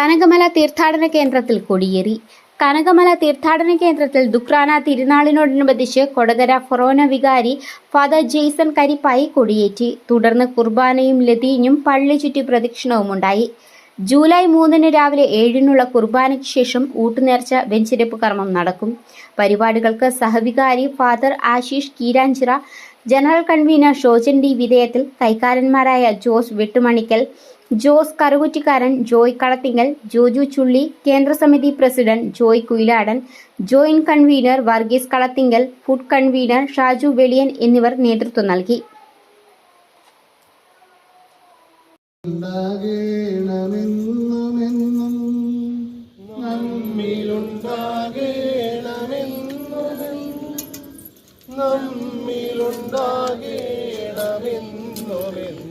കനകമല തീർത്ഥാടന കേന്ദ്രത്തിൽ കൊടിയേറി. കനകമല തീർത്ഥാടന കേന്ദ്രത്തിൽ ദുക്രാന തിരുനാളിനോടനുബന്ധിച്ച് കൊടകര ഫൊറോന വികാരി ഫാദർ ജെയ്സൺ കരിപ്പായി കൊടിയേറ്റി. തുടർന്ന് കുർബാനയും ലതീഞ്ഞും പള്ളി ചുറ്റി പ്രദക്ഷിണവും ഉണ്ടായി. ജൂലൈ 3 രാവിലെ 7 കുർബാനയ്ക്ക് ശേഷം ഊട്ടുനേർച്ച വെഞ്ചിരിപ്പ് കർമ്മം നടക്കും. പരിപാടികൾക്ക് സഹവികാരി Father Ashish Keeranchira, general convener Shojan D വിധേയത്തിൽ, കൈക്കാരന്മാരായ ജോസ് വെട്ടുമണിക്കൽ, ജോസ് കറുകുറ്റിക്കാരൻ, ജോയ് കളത്തിങ്കൽ, ജോജു ചുള്ളി, കേന്ദ്രസമിതി president Joy Kuyiladan, joint convener Varghese Kalathinkal, food convener Shaju Veliyan എന്നിവർ നേതൃത്വം നൽകി. നമ്മിലുണ്ടാകേണമെന്നും